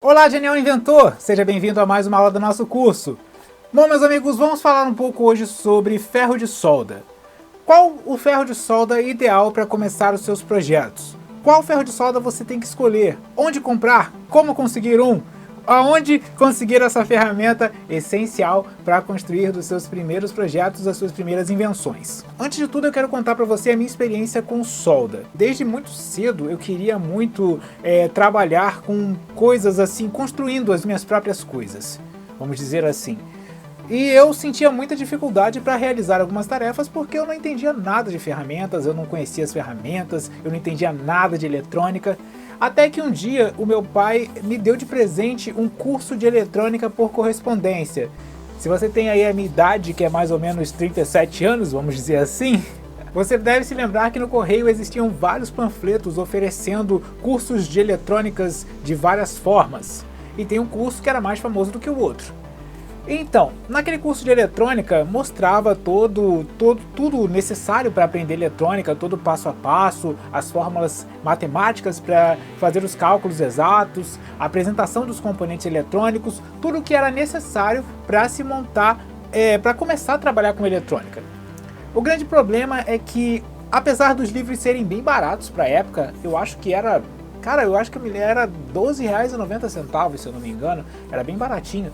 Olá, genial inventor! Seja bem-vindo a mais uma aula do nosso curso. Bom, meus amigos, vamos falar um pouco hoje sobre ferro de solda. Qual o ferro de solda ideal para começar os seus projetos? Qual ferro de solda você tem que escolher? Onde comprar? Como conseguir um? Aonde conseguir essa ferramenta essencial para construir dos seus primeiros projetos, as suas primeiras invenções. Antes de tudo, eu quero contar para você a minha experiência com solda. Desde muito cedo eu queria muito trabalhar com coisas assim, construindo as minhas próprias coisas, vamos dizer assim. E eu sentia muita dificuldade para realizar algumas tarefas porque eu não entendia nada de ferramentas, eu não conhecia as ferramentas, eu não entendia nada de eletrônica. Até que um dia o meu pai me deu de presente um curso de eletrônica por correspondência. Se você tem aí a minha idade, que é mais ou menos 37 anos, vamos dizer assim, você deve se lembrar que no correio existiam vários panfletos oferecendo cursos de eletrônicas de várias formas. E tem um curso que era mais famoso do que o outro. Então, naquele curso de eletrônica mostrava tudo necessário para aprender eletrônica, todo passo a passo, as fórmulas matemáticas para fazer os cálculos exatos, a apresentação dos componentes eletrônicos, tudo o que era necessário para se montar, para começar a trabalhar com eletrônica. O grande problema é que, apesar dos livros serem bem baratos para a época, eu acho que era R$ 12,90, se eu não me engano, era bem baratinho.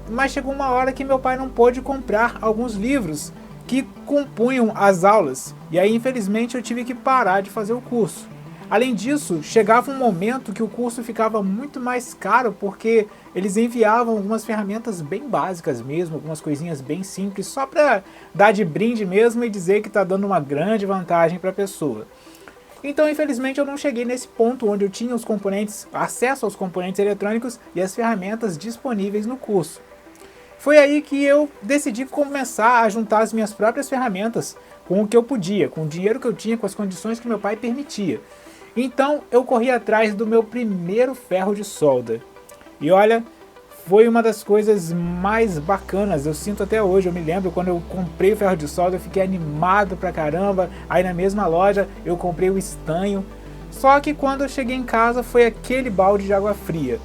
Mas chegou uma hora que meu pai não pôde comprar alguns livros que compunham as aulas, e aí infelizmente eu tive que parar de fazer o curso. Além disso, chegava um momento que o curso ficava muito mais caro porque eles enviavam algumas ferramentas bem básicas mesmo, algumas coisinhas bem simples, só para dar de brinde mesmo e dizer que está dando uma grande vantagem para a pessoa. Então, infelizmente, eu não cheguei nesse ponto onde eu tinha os componentes, acesso aos componentes eletrônicos e as ferramentas disponíveis no curso. Foi aí que eu decidi começar a juntar as minhas próprias ferramentas com o que eu podia, com o dinheiro que eu tinha, com as condições que meu pai permitia. Então, eu corri atrás do meu primeiro ferro de solda. E olha, foi uma das coisas mais bacanas, eu sinto até hoje. Eu me lembro quando eu comprei o ferro de solda, eu fiquei animado pra caramba. Aí na mesma loja eu comprei o estanho. Só que quando eu cheguei em casa foi aquele balde de água fria.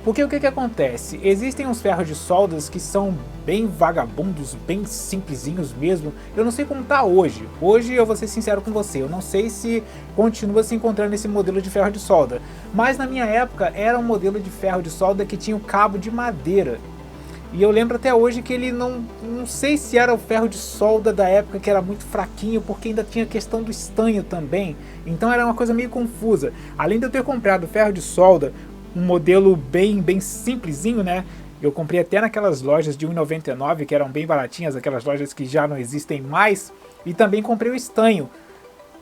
Porque o que acontece? Existem uns ferros de soldas que são bem vagabundos, bem simplesinhos mesmo. Eu não sei como tá hoje. Hoje eu vou ser sincero com você, eu não sei se continua se encontrando esse modelo de ferro de solda. Mas na minha época era um modelo de ferro de solda que tinha o cabo de madeira. E eu lembro até hoje que ele não sei se era o ferro de solda da época, que era muito fraquinho, porque ainda tinha a questão do estanho também. Então era uma coisa meio confusa. Além de eu ter comprado ferro de solda, um modelo bem simplesinho, né? Eu comprei até naquelas lojas de R$1,99 que eram bem baratinhas, aquelas lojas que já não existem mais. E também comprei o estanho.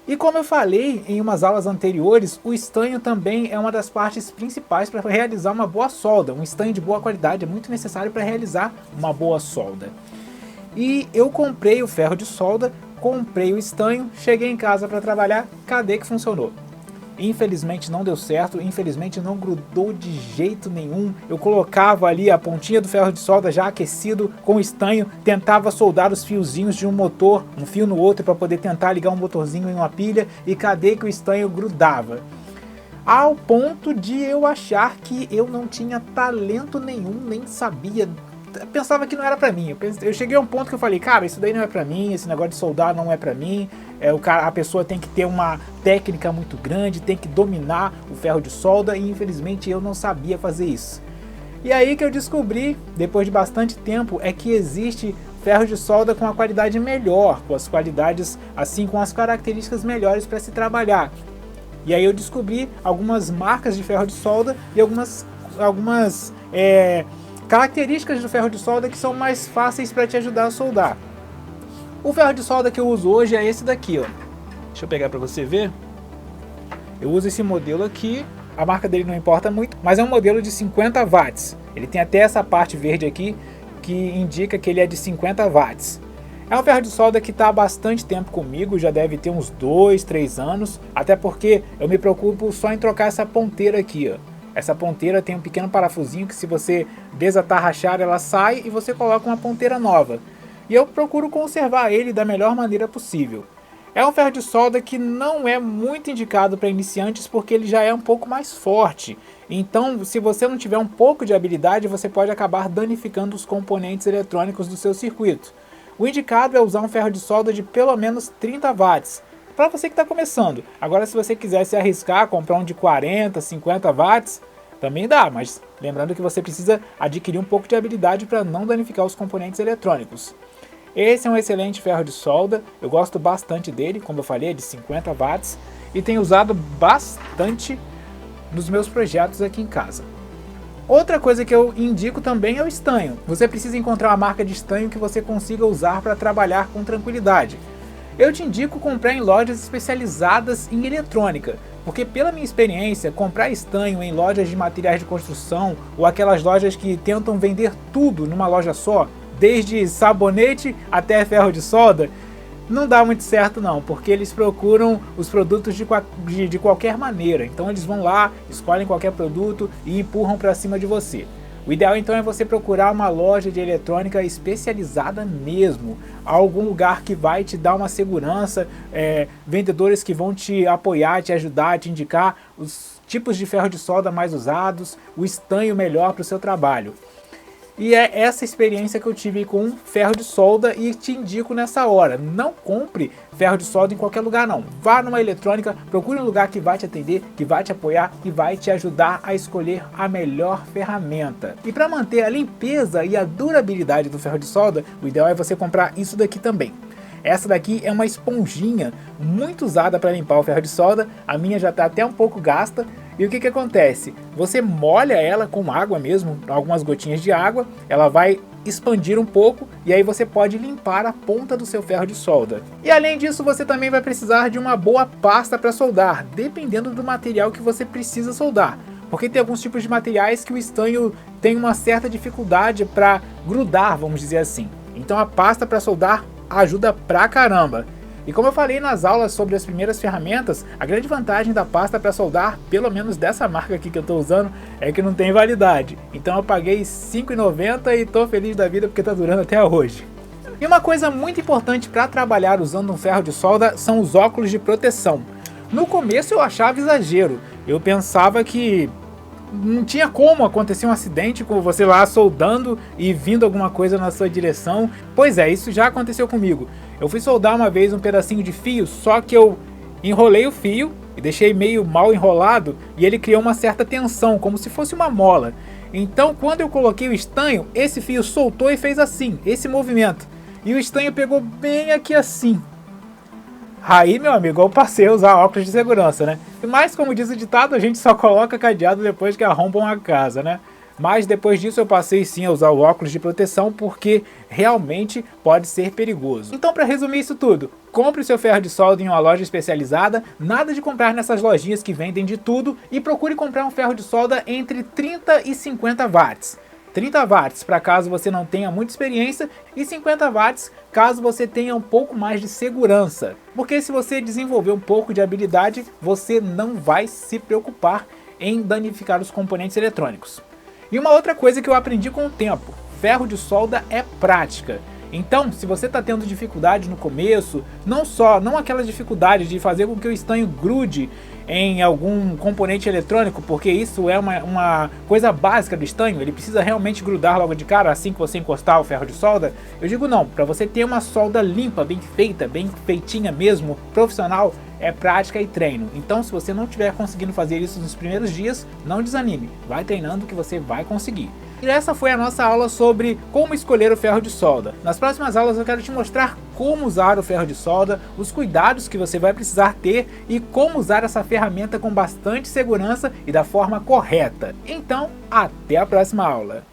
E como eu falei em umas aulas anteriores, o estanho também é uma das partes principais para realizar uma boa solda. Um estanho de boa qualidade é muito necessário para realizar uma boa solda. E eu comprei o ferro de solda, comprei o estanho, cheguei em casa para trabalhar, cadê que funcionou? Infelizmente não deu certo, infelizmente não grudou de jeito nenhum. Eu colocava ali a pontinha do ferro de solda já aquecido com estanho, tentava soldar os fiozinhos de um motor, um fio no outro para poder tentar ligar um motorzinho em uma pilha, e cadê que o estanho grudava? Ao ponto de eu achar que eu não tinha talento nenhum, nem sabia, pensava que não era pra mim. Eu cheguei a um ponto que eu falei, cara, isso daí não é pra mim, esse negócio de soldar não é pra mim. A pessoa tem que ter uma técnica muito grande, tem que dominar o ferro de solda, e infelizmente eu não sabia fazer isso. E aí que eu descobri, depois de bastante tempo, é que existe ferro de solda com uma qualidade melhor, com as qualidades assim, com as características melhores para se trabalhar. E aí eu descobri algumas marcas de ferro de solda e algumas características do ferro de solda que são mais fáceis para te ajudar a soldar. O ferro de solda que eu uso hoje é esse daqui, ó. Deixa eu pegar para você ver. Eu uso esse modelo aqui, a marca dele não importa muito, mas é um modelo de 50 watts. Ele tem até essa parte verde aqui que indica que ele é de 50 watts. É um ferro de solda que está há bastante tempo comigo, já deve ter uns 2, 3 anos, até porque eu me preocupo só em trocar essa ponteira aqui, ó. Essa ponteira tem um pequeno parafusinho que, se você desatarrachar, ela sai e você coloca uma ponteira nova. E eu procuro conservar ele da melhor maneira possível. É um ferro de solda que não é muito indicado para iniciantes porque ele já é um pouco mais forte. Então, se você não tiver um pouco de habilidade, você pode acabar danificando os componentes eletrônicos do seu circuito. O indicado é usar um ferro de solda de pelo menos 30 watts, para você que está começando. Agora, se você quiser se arriscar, comprar um de 40, 50 watts, também dá, mas lembrando que você precisa adquirir um pouco de habilidade para não danificar os componentes eletrônicos. Esse é um excelente ferro de solda, eu gosto bastante dele, como eu falei, é de 50 watts, e tenho usado bastante nos meus projetos aqui em casa. Outra coisa que eu indico também é o estanho. Você precisa encontrar uma marca de estanho que você consiga usar para trabalhar com tranquilidade. Eu te indico comprar em lojas especializadas em eletrônica, porque pela minha experiência, comprar estanho em lojas de materiais de construção ou aquelas lojas que tentam vender tudo numa loja só, desde sabonete até ferro de solda, não dá muito certo não, porque eles procuram os produtos de qualquer maneira. Então eles vão lá, escolhem qualquer produto e empurram para cima de você. O ideal então é você procurar uma loja de eletrônica especializada mesmo, algum lugar que vai te dar uma segurança, vendedores que vão te apoiar, te ajudar, te indicar os tipos de ferro de solda mais usados, o estanho melhor para o seu trabalho. E é essa experiência que eu tive com ferro de solda e te indico nessa hora. Não compre ferro de solda em qualquer lugar não. Vá numa eletrônica, procure um lugar que vai te atender, que vai te apoiar e vai te ajudar a escolher a melhor ferramenta. E para manter a limpeza e a durabilidade do ferro de solda, o ideal é você comprar isso daqui também. Essa daqui é uma esponjinha muito usada para limpar o ferro de solda, a minha já está até um pouco gasta. E o que acontece? Você molha ela com água mesmo, algumas gotinhas de água, ela vai expandir um pouco e aí você pode limpar a ponta do seu ferro de solda. E além disso, você também vai precisar de uma boa pasta para soldar, dependendo do material que você precisa soldar. Porque tem alguns tipos de materiais que o estanho tem uma certa dificuldade para grudar, vamos dizer assim. Então a pasta para soldar ajuda pra caramba. E como eu falei nas aulas sobre as primeiras ferramentas, a grande vantagem da pasta para soldar, pelo menos dessa marca aqui que eu estou usando, é que não tem validade. Então eu paguei R$ 5,90 e estou feliz da vida porque está durando até hoje. E uma coisa muito importante para trabalhar usando um ferro de solda são os óculos de proteção. No começo eu achava exagero, eu pensava que não tinha como acontecer um acidente com você lá soldando e vindo alguma coisa na sua direção. Pois é, isso já aconteceu comigo. Eu fui soldar uma vez um pedacinho de fio, só que eu enrolei o fio e deixei meio mal enrolado e ele criou uma certa tensão, como se fosse uma mola. Então quando eu coloquei o estanho, esse fio soltou e fez assim, esse movimento. E o estanho pegou bem aqui assim. Aí, meu amigo, eu passei a usar óculos de segurança, né? Mas, como diz o ditado, a gente só coloca cadeado depois que arrombam a casa, né? Mas depois disso eu passei sim a usar o óculos de proteção porque realmente pode ser perigoso. Então, para resumir isso tudo, compre o seu ferro de solda em uma loja especializada, nada de comprar nessas lojinhas que vendem de tudo e procure comprar um ferro de solda entre 30 e 50 watts. 30 watts para caso você não tenha muita experiência e 50 watts caso você tenha um pouco mais de segurança. Porque se você desenvolver um pouco de habilidade, você não vai se preocupar em danificar os componentes eletrônicos. E uma outra coisa que eu aprendi com o tempo, ferro de solda é prática. Então, se você está tendo dificuldade no começo, não aquela dificuldade de fazer com que o estanho grude em algum componente eletrônico, porque isso é uma coisa básica do estanho, ele precisa realmente grudar logo de cara assim que você encostar o ferro de solda. Eu digo não, para você ter uma solda limpa, bem feita, bem feitinha mesmo, profissional, é prática e treino. Então, se você não estiver conseguindo fazer isso nos primeiros dias, não desanime, vai treinando que você vai conseguir. E essa foi a nossa aula sobre como escolher o ferro de solda. Nas próximas aulas eu quero te mostrar como usar o ferro de solda, os cuidados que você vai precisar ter e como usar essa ferramenta com bastante segurança e da forma correta. Então, até a próxima aula!